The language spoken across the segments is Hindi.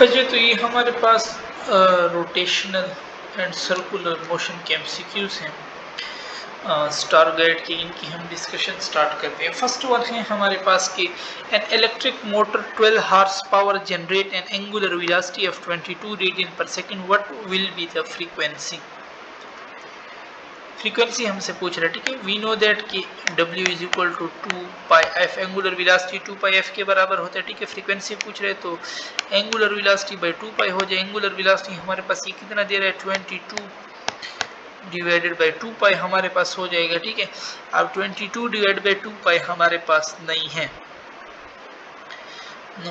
अच्छा, तो ये हमारे पास रोटेशनल एंड सर्कुलर मोशन के एमसीक्यूज हैं स्टार गाइड की। इनकी हम डिस्कशन स्टार्ट करते हैं। फर्स्ट वन है हमारे पास कि an electric motor 12 horse power generate an angular velocity of 22 radian per second, what will be the frequency. Frequency हमसे पूछ रहा है, ठीक है। वी नो दैट कि W is equal to 2 pi f, angular velocity 2 pi f के बराबर होता है, ठीक है। फ्रीक्वेंसी पूछ रहे हैं तो एंगुलर वेलोसिटी बाय 2 पाई हो जाए। एंगुलर वेलोसिटी हमारे पास ये कितना दे रहा है, 22 डिवाइडेड बाय 2 पाई हमारे पास हो जाएगा, ठीक है। अब 22 डिवाइड बाय 2 पाई हमारे पास नहीं है।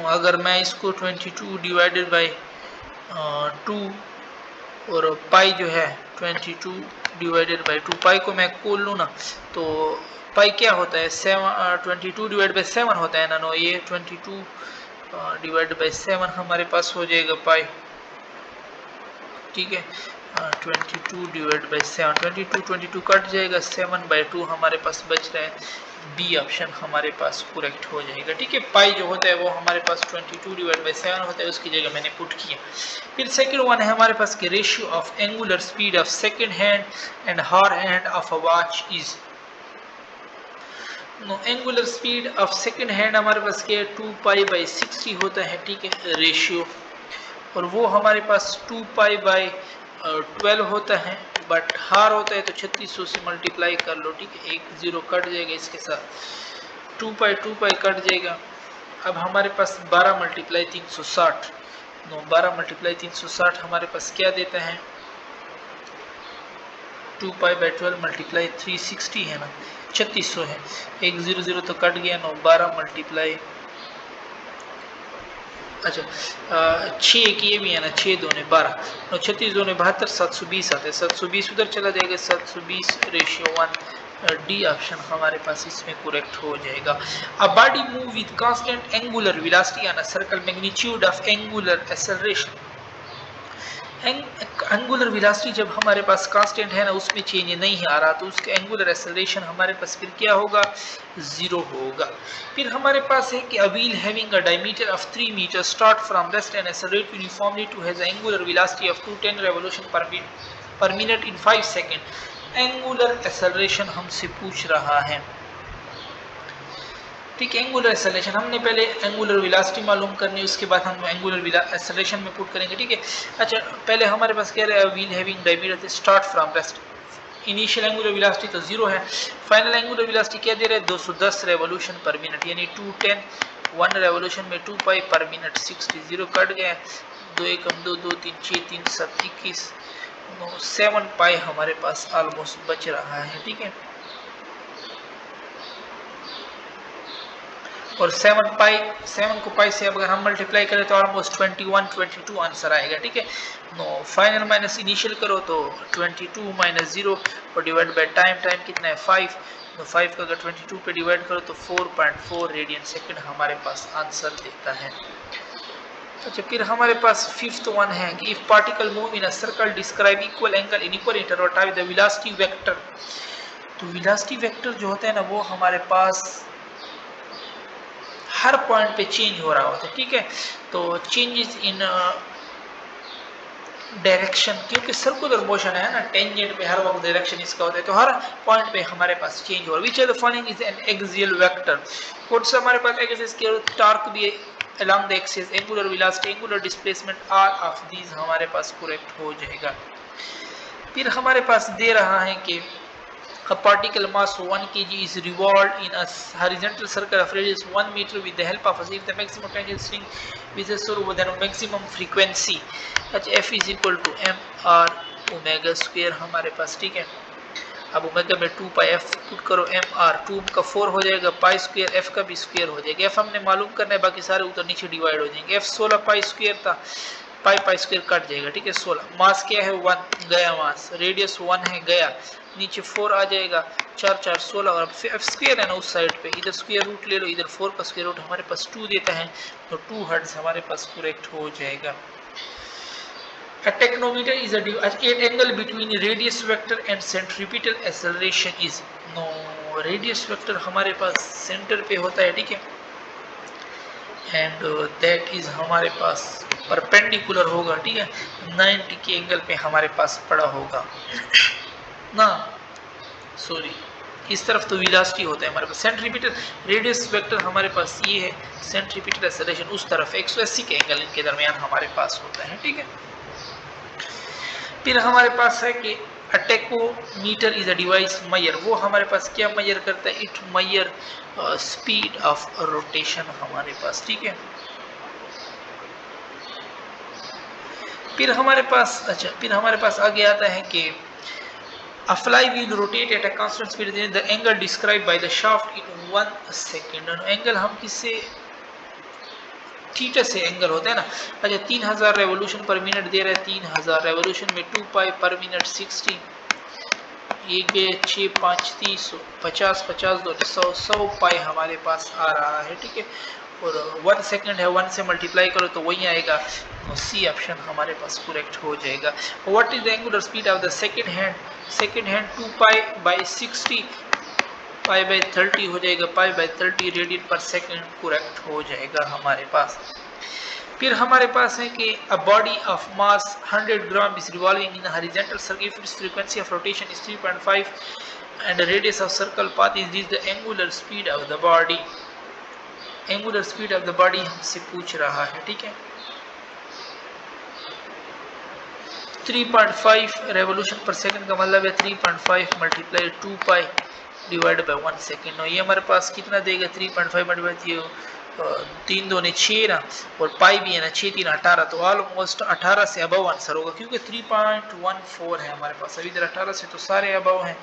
अगर मैं इसको 22 डिवाइडेड बाय 2 और पाई जो है 22 डिवाइडेड बाई 2, पाई को मैं खोल लूँ ना तो पाई क्या होता है 22 डिवाइड बाई 7 होता है ना। नो, ये 22 डिवाइड बाई 7 हमारे पास हो जाएगा पाई, ठीक है। 22 डिवाइड बाई 7, 22 कट जाएगा, 7/2 हमारे पास बच रहा है। बी ऑप्शन हमारे पास करेक्ट हो जाएगा, ठीक है। पाई जो होता है वो हमारे पास 22 डिवाइड बाई 7 होता है, उसकी जगह मैंने पुट किया। फिर सेकंड वन है हमारे पास कि ratio of angular speed of second hand and hour hand of a watch is. No, angular speed of second hand हमारे पास क्या है 2 पाई बाई 60 होता है, ठीक है, रेशियो। और वो हमारे पास 2 पाई बाई 12 होता है, बट हार होता है तो 3600 से मल्टीप्लाई कर लो, ठीक है। एक जीरो कट जाएगा इसके साथ, 2 पाई कट जाएगा। अब हमारे पास 12 मल्टीप्लाई 360, 12 मल्टीप्लाई 360 हमारे पास क्या देता है, 2 पाई बाई 12 मल्टीप्लाई 360 है ना, 3600 है। एक जीरो जीरो तो कट गया, 12 मल्टीप्लाई, अच्छा 6 एक ये भी है ना, 6 2 12, 36 2 72, 720 आते हैं। 720 उधर चला जाएगा, 720 रेशियो 1, डी ऑप्शन हमारे पास इसमें करेक्ट हो जाएगा। A body move with constant angular velocity on a circle, magnitude of angular acceleration. Angular velocity जब हमारे पास कांस्टेंट है ना, उसमें चेंज नहीं आ रहा, तो उसका एंगुलर एक्सेलरेशन हमारे पास फिर क्या होगा, 0 होगा। फिर हमारे पास है कि a wheel having a diameter of 3 metre start from rest and accelerate uniformly to has angular velocity of 210 revolution per minute in 5 second. Angular acceleration हमसे पूछ रहा है, ठीक है। एंगुलर एक्सेलरेशन हमने पहले एंगुलर वेलोसिटी मालूम करनी है, उसके बाद हम एंगुलर एक्सेलरेशन में पुट करेंगे, ठीक है। अच्छा, पहले हमारे पास क्या है, wheel having diameter start from rest, initial angular velocity तो 0 है, फाइनल एंगुलर वेलोसिटी क्या दे रहा है, 210 रेवोल्यूशन पर मिनट, यानी 210, 1 रेवोल्यूशन में 2 पाई पर मिनट 60, 0 कट गया, 2 एकम 2, 2 3 6 3 7 21, 7 पाई हमारे पास ऑलमोस्ट बच रहा है, ठीक है। और 7 को पाई से अगर हम मल्टीप्लाई करें तो ऑलमोस्ट 21 22 आंसर आएगा, ठीक है। नो, फाइनल माइनस इनिशियल करो तो 22 माइनस 0 और डिवाइड बाय टाइम कितना है 5, तो 5 का अगर 22 पे डिवाइड करो तो 4.4 रेडियन सेकंड हमारे पास आंसर देता है। अच्छा, फिर हमारे पास फिफ्थ वन है कि if particle move in a circle describe equal angle in equal interval with the velocity vector. तो वेलोसिटी वेक्टर जो होता है ना, वो हमारे पास हर पॉइंट पे चेंज हो रहा होता है, ठीक है। तो चेंजेस इन डायरेक्शन, क्योंकि सर्कुलर मोशन है ना, टेंजेंट पे हर वक्त डायरेक्शन इसका होता है, तो हर पॉइंट पे हमारे पास चेंज हो रहा है। Which are the following is an axial vector. कौन सा हमारे पास एक्सिस के टॉर्क भी along the axis, angular velocity, angular displacement, all of these हमारे पास करेक्ट हो जाएगा। फिर हमारे पास दे रहा है कि a particle mass 1 kg is revolved in a horizontal circle of radius 1 meter with the help of a, if the maximum tangent string with a sort then maximum frequency f is equal to m r omega square हमारे पास, ठीक है। अब ओमेगा में 2 पाई एफ पुट करो, एम आर 2 का 4 हो जाएगा, पाई स्क्वायर एफ का भी स्क्वायर हो जाएगा। एफ हमने मालूम करना है, बाकी सारे ऊपर नीचे डिवाइड हो जाएंगे। एफ 16 पाई स्क्वायर था, पाई स्क्वायर कट जाएगा, ठीक है। 16 मास क्या है 1 गया, मास रेडियस 1 है गया, नीचे 4 आ जाएगा, 4 4 16 और एफ स्क्वायर है ना उस साइड पे, इधर स्क्वायर रूट ले लो, इधर 4 का स्क्वायर रूट हमारे पास 2 देता है, तो 2 हर्ट्ज हमारे पास करेक्ट हो जाएगा। A technometer is a angle between radius vector and centripetal acceleration is, no, radius vector हमारे पास सेंटर पे होता है, ठीक है, एंड दैट इज हमारे पास परपेंडिकुलर होगा, ठीक है, 90 के एंगल पे हमारे पास पड़ा होगा ना, सॉरी इस तरफ तो वेलोसिटी होता है हमारे पास। सेंट्रीपिटल रेडियस वेक्टर हमारे पास ये है, सेंट्रीपिटल एक्सेलरेशन उस तरफ 180 के एंगल इनके दरमियान हमारे पास होता है, ठीक है। फिर हमारे पास है कि tachometer is a device measure, वो हमारे पास क्या मेजर करता है, it measure speed of rotation हमारे पास, ठीक है। फिर हमारे पास फिर हमारे पास आगे आता है कि a flywheel rotate at a constant speed, the angle described by the shaft in 1 second। Angle हम किससे, थीटा से एंगल होता है ना। अच्छा 3000 रेवोल्यूशन पर मिनट दे रहा है, 3000 रेवोल्यूशन में 2 पाई पर मिनट 60, ये गए 6 5 30 50 50 2 100 पाई हमारे पास आ रहा है, ठीक है। और 1 सेकंड है, 1 से मल्टीप्लाई करो तो वही आएगा, सी ऑप्शन हमारे पास करेक्ट हो जाएगा। What is the angular speed of the second hand, second hand 2 pi by 60, pi by 30 हो जाएगा, pi by 30 radian per second correct हो जाएगा हमारे पास। फिर हमारे पास है कि a body of mass 100 gram is revolving in horizontal circle if it's frequency of rotation is 3.5 and the radius of circle path is the angular speed of the body. Angular speed of the body हमसे पूछ रहा है, ठीक है। 3.5 रेवोल्यूशन पर सेकंड का मतलब है 3.5 multiply 2 pi divide by 1 second. और ये हमारे पास कितना देगा, 3.5 मल्टीप्लाई 3 2 6 ना, और पाई भी है ना, 6 3 18, तो ऑलमोस्ट 18 से अबव आंसर होगा, क्योंकि 3.14 है हमारे पास। अभी इधर 18 से तो सारे अबव हैं,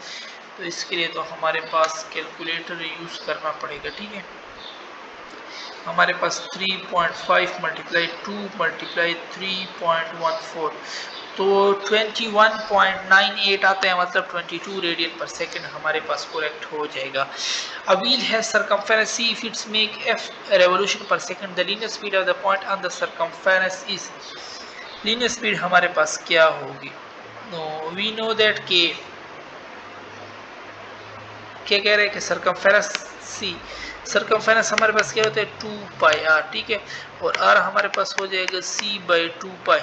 तो इसके लिए तो हमारे पास कैलकुलेटर यूज करना पड़ेगा, ठीक है। हमारे पास 3.5 मल्टीप्लाई 2 मल्टीप्लाई 3.14 तो 21.98 आता है, मतलब 22 रेडियन पर सेकंड हमारे पास करेक्ट हो जाएगा। A wheel has circumference c if its make f revolution per second, the linear speed of the point on the circumference is, linear speed हमारे पास क्या होगी, no we know that k, क्या कह रहे हैं कि सर्कमफेरेंस सी, सर्कमफेरेंस हमारे पास क्या होता है 2 पाई आर, ठीक है, और आर हमारे पास हो जाएगा सी बाई 2 पाई,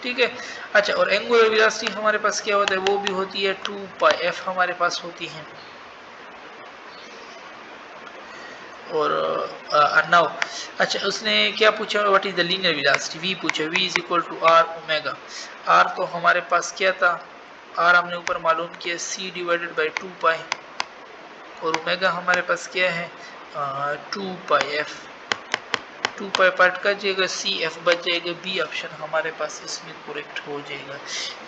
ठीक है। अच्छा और एंगुलर वेलोसिटी हमारे पास क्या होता है, वो भी होती है 2 पाई एफ हमारे पास होती है। और नाउ अच्छा उसने क्या पूछा, what is the linear velocity, v पूछा, v is equal to are omega. R तो हमारे पास क्या था, आर हमने ऊपर मालूम किया सी डिवाइडेड बाई 2 पाई, और ओमेगा हमारे पास क्या है 2 पाई एफ, 2 पाई पार्ट का जाएगा, सी एफ बच जाएगा, बी ऑप्शन हमारे पास इसमें करेक्ट हो जाएगा।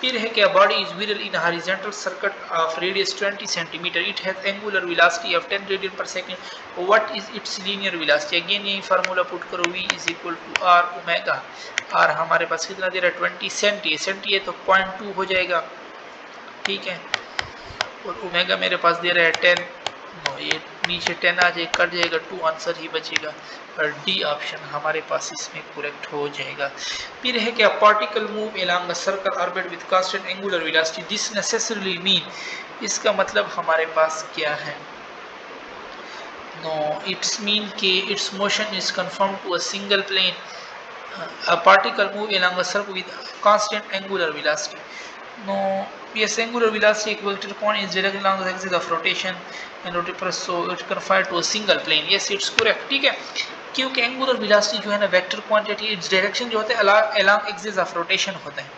फिर है क्या, body is wheel in horizontal circuit of radius 20 centimetre, it has angular velocity of 10 radian per second, what is its linear velocity. Again यही फार्मूला पुट करो, v is equal to are omega, r हमारे पास कितना दे रहा है 20 सेंटी, सेंटी है तो 0.2 हो जाएगा, ठीक है, और ओमेगा मेरे पास दे रहा है 10, ये नीचे 10 आ जाए, कट जाएगा 2, आंसर ही बचेगा, और डी ऑप्शन हमारे पास इसमें करेक्ट हो जाएगा। फिर है क्या, particle move along a circle orbit with constant angular velocity, this necessarily mean, इसका मतलब हमारे पास क्या है, नो इट्स मीन कि it's motion is confirm to a single plane, a particle move along a circle with constant angular velocity. No, yes, angular velocity equator point is directly along the axis of rotation and rotate, so it's confined to a single plane. Yes, it's correct, ठीक है, क्योंकि एंगुलर वेलोसिटी जो है ना वेक्टर क्वांटिटी, इट्स डायरेक्शन जो होता है along axis of rotation होता है,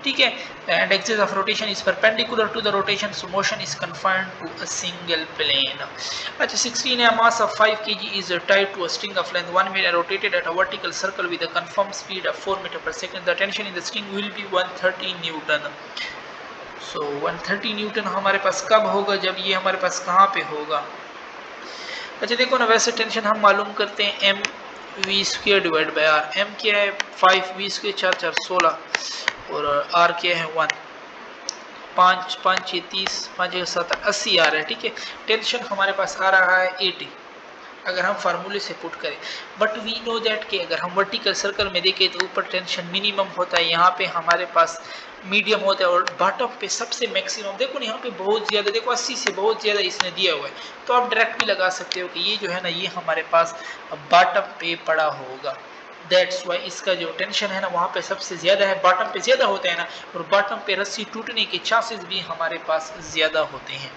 ठीक है, and axis of rotation is perpendicular to the rotation, so motion is confined to a single plane. अच्छा 16 है, mass of 5 kg is tied to a string of length 1 metre rotated at a vertical circle with a confirm speed of 4 metre per second, the tension in the string will be 130 newton. So 130 newton हमारे पास कब होगा, जब ये हमारे पास कहाँ पे होगा। अच्छा देखो ना, वैसे टेंशन हम मालूम करते हैं M V square divide by R, M क्या है 5, वी स्क्वेयर 4 4 16, और आर क्या है 1, 5 5 6 30, 5 1 7 80 आ रहा है, ठीक है। टेंशन हमारे पास आ रहा है 80, अगर हम फार्मूले से पुट करें। बट वी नो दैट कि अगर हम वर्टिकल सर्कल में देखें तो ऊपर टेंशन मिनिमम होता है, यहाँ पे हमारे पास मीडियम होता है और बॉटम पे सबसे मैक्सिमम। देखो यहाँ पे बहुत ज़्यादा, देखो 80 से बहुत ज़्यादा इसने दिया हुआ है, तो आप डायरेक्ट भी लगा सकते हो कि ये जो है ना ये हमारे पास बॉटम पे पड़ा होगा। दैट्स वाई इसका जो टेंशन है ना वहाँ पे सबसे ज़्यादा है, बॉटम पे ज़्यादा होता है ना, और बॉटम पे रस्सी टूटने के चांसेस भी हमारे पास ज़्यादा होते हैं,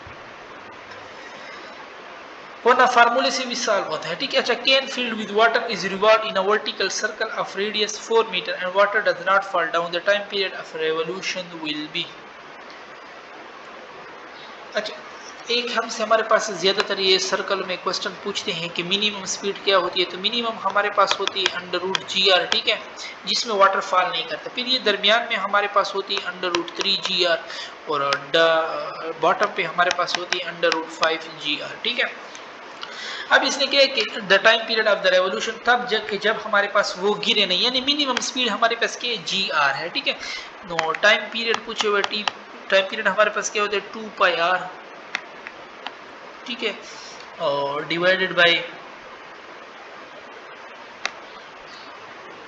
वरना फार्मूले से भी सॉल्व होता है। ठीक है, अच्छा, can filled with water is revolve in a vertical circle of radius 4 metre and water does not fall down, the time period of revolution will be. अच्छा, एक हमसे हमारे पास ज्यादातर ये सर्कल में क्वेश्चन पूछते हैं कि मिनिमम स्पीड क्या होती है, तो मिनिमम हमारे पास होती है √GR, ठीक है, जिसमें वाटर फॉल नहीं करता। फिर ये दरमियान में हमारे पास होती है √3GR और बॉटम पे हमारे पास होती है √5GR, ठीक है। अब इसने क्या है कि the time period of the revolution, तब जब हमारे पास वो गिरे नहीं, यानी मिनिमम स्पीड हमारे पास क्या है, GR है, ठीक है। नो टाइम पीरियड पूछे हुए, टाइम पीरियड हमारे पास क्या होता है 2πr, ठीक है, और divided by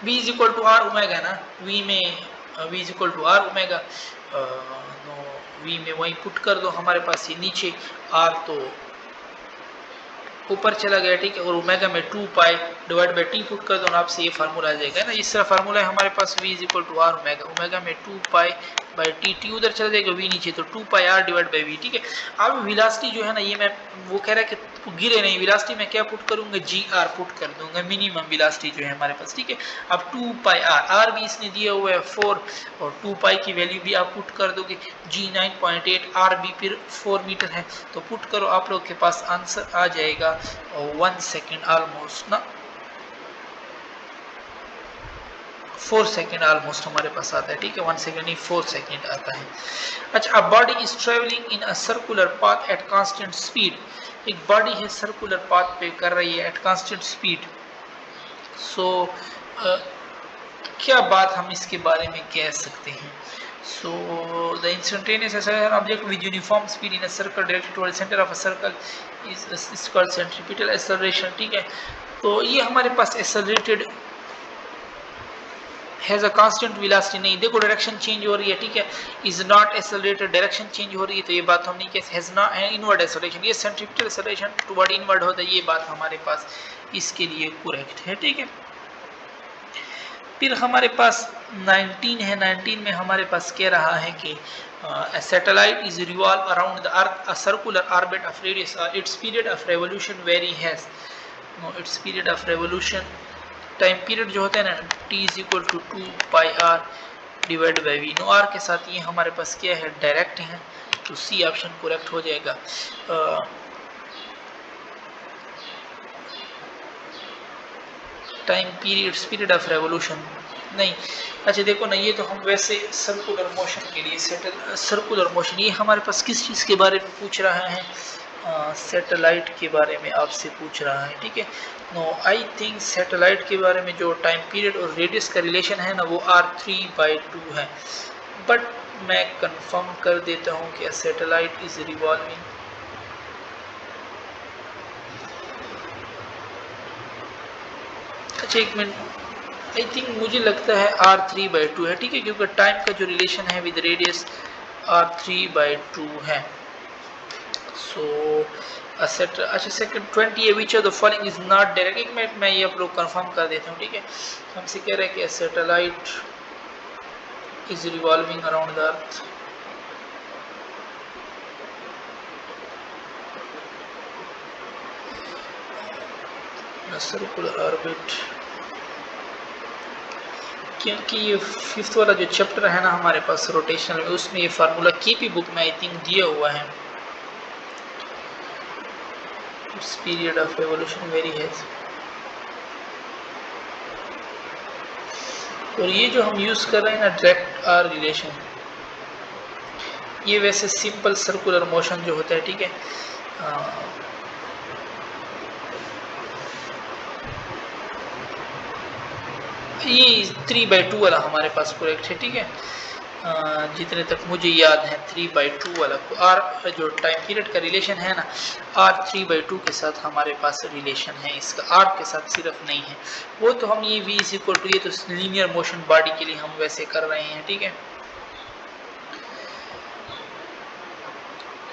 v is equal to are omega ना, v में v is equal to are omega, no v में वही पुट कर दो, हमारे पास ये नीचे r तो ऊपर चला गया, ठीक है, और ओमेगा में 2π डिवाइड बाय t पुट कर दो ना, आपसे ये फार्मूला आ जाएगा ना। इस तरह फार्मूला है हमारे पास v is equal to are omega, omega में 2π बाय t उधर चला जाएगा, v नीचे, तो 2πr डिवाइड बाय v, ठीक है। अब वेलोसिटी जो है ना, ये मैं वो कह रहा है कि गिरे नहीं, वेलोसिटी में क्या पुट करूंगा, GR पुट कर दूंगा, मिनिमम वेलोसिटी जो है हमारे पास, ठीक है। अब 2πr, r भी इसने दिया हुआ है 4 और 2π की वैल्यू भी आप पुट कर दोगे, g 9.8, r भी फिर 4 मीटर है, तो पुट करो, आप लोग के पास आंसर आ जाएगा 1 सेकेंड ऑलमोस्ट ना, 4 सेकेंड ऑलमोस्ट हमारे पास आता है, ठीक है, 1 सेकेंड नहीं 4 सेकेंड आता है। अच्छा, a body is travelling in a circular path at constant speed, एक बॉडी है सर्कुलर पाथ पे कर रही है एट कांस्टेंट स्पीड, सो क्या बात हम इसके बारे में कह सकते हैं। So the instantaneous acceleration object with uniform speed in a circle directed toward centre of a circle is called centripetal acceleration, ठीक है। तो ये हमारे पास accelerated has a constant velocity, नहीं, देखो डायरेक्शन चेंज हो रही है, ठीक है, is not accelerated, direction change हो रही है, तो ये बात हम नहीं कह, हैज नॉट इनवर्ड एक्सेलरेशन, ये सेंट्रीपिटल एक्सेलरेशन टुवर्ड इनवर्ड होता है, ये बात हमारे पास इसके लिए करेक्ट है, ठीक है। फिर हमारे पास 19 है, 19 में हमारे पास कह रहा है कि satellite is revolve around the earth a circular orbit of radius, its period of revolution varies, its period of revolution, time period जो होता है ना, t is equal to 2πr divide by v, no r के साथ ये हमारे पास क्या है, डायरेक्ट है, तो सी ऑप्शन करेक्ट हो जाएगा। टाइम पीरियड ऑफ रेवोल्यूशन नहीं, अच्छा देखो ना, ये तो हम वैसे सर्कुलर मोशन के लिए सर्कुलर मोशन, ये हमारे पास किस चीज़ के बारे में पूछ रहा है, सैटेलाइट के बारे में आपसे पूछ रहा है, ठीक है। नो आई थिंक सैटेलाइट के बारे में जो टाइम पीरियड और रेडियस का रिलेशन है ना, वो r3/2 है, बट मैं कंफर्म कर देता हूँ कि सैटेलाइट इज रिवॉल्विंग, अच्छा एक मिनट, आई थिंक मुझे लगता है r3/2 है, ठीक है, क्योंकि टाइम का जो रिलेशन है विद रेडियस r3/2 है। सो अच्छा second 20 which of the following is not direct, एक मिनट मैं ये आप लोग कंफर्म कर देता हूँ, ठीक है। हमसे कह रहा है कि satellite is revolving around the earth, circular orbit, क्योंकि ये 5th वाला जो चैप्टर है ना हमारे पास रोटेशनल में, उसमें ये फार्मूला की बुक में आई थिंक दिया हुआ है, period of revolution very has, और ये जो हम यूज कर रहे हैं ना डायरेक्ट आर रिलेशन, ये वैसे सिंपल सर्कुलर मोशन जो होता है, ठीक है, ये 3/2 वाला हमारे पास करेक्ट है, ठीक है। जितने तक मुझे याद है 3/2 वाला आर जो टाइम पीरियड का रिलेशन है ना, आर 3/2 के साथ हमारे पास रिलेशन है, इसका आर के साथ सिर्फ नहीं है। वो तो हम ये v इज इक्वल टू, ये तो लीनियर मोशन बॉडी के लिए हम वैसे कर रहे हैं, ठीक है।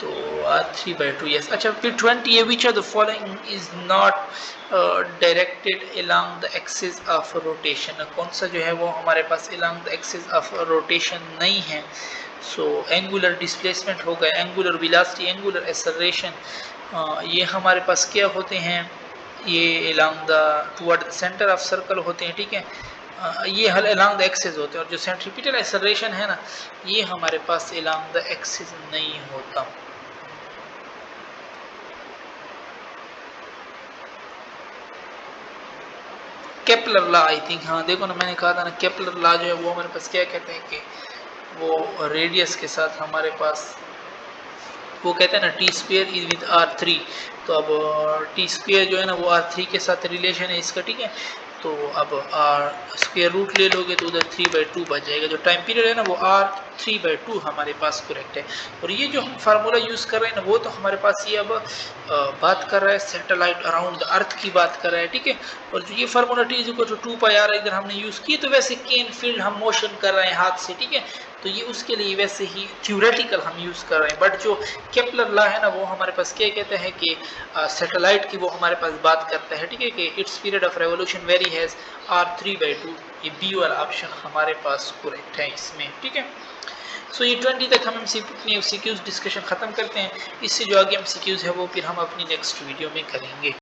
तो r3/2 यस। अच्छा फिर 20 ये which are the following is not directed along the axis of rotation, कौन सा जो है वो हमारे पास along the axis of rotation नहीं है। सो एंगुलर डिस्प्लेसमेंट होगा, एंगुलर वेलोसिटी, एंगुलर एक्सेलरेशन, ये हमारे पास क्या होते हैं, ये along the toward the centre of circle होते हैं, ठीक है। ये अलोंग द एक्सिस होते हैं, और जो सेंट्रीपिटल एक्सेलरेशन है ना, ये हमारे पास अलोंग द एक्सिस नहीं होता। केपलर लॉ आई थिंक, हाँ देखो ना मैंने कहा था ना, केपलर लॉ जो है वो हमारे पास क्या कहते हैं कि वो रेडियस के साथ हमारे पास वो कहते हैं ना T square is with r3, तो अब टी स्क्वेयर जो है ना वो r3 के साथ रिलेशन है इसका, ठीक है। तो अब r स्क्वेयर रूट ले लोगे तो उधर 3/2 बच जाएगा, जो टाइम पीरियड है ना वो r3/2 हमारे पास करेक्ट है। और ये जो हम फार्मूला यूज़ कर रहे हैं ना, वो तो हमारे पास ये अब बात कर रहा है सैटेलाइट अराउंड द अर्थ की बात कर रहा है, ठीक है। और जो ये formula t is equal to 2πr इधर हमने यूज़ की, तो वैसे केन फील्ड हम मोशन कर रहे हैं हाथ से, ठीक है। तो ये उसके लिए वैसे ही थ्योरेटिकल हम यूज़ कर रहे हैं, बट जो केपलर लॉ है ना वो हमारे पास क्या कहते हैं कि सैटेलाइट की वो हमारे पास बात करता है, ठीक है, कि it's period of revolution very has r3/2, ये बी वाला ऑप्शन हमारे पास करेक्ट है इसमें, ठीक है। सो ये 20 तक हम अपनी एमसीक्यूज डिस्कशन ख़त्म करते हैं। इससे जो आगे एमसीक्यूज है वो फिर हम अपनी नेक्स्ट वीडियो में करेंगे।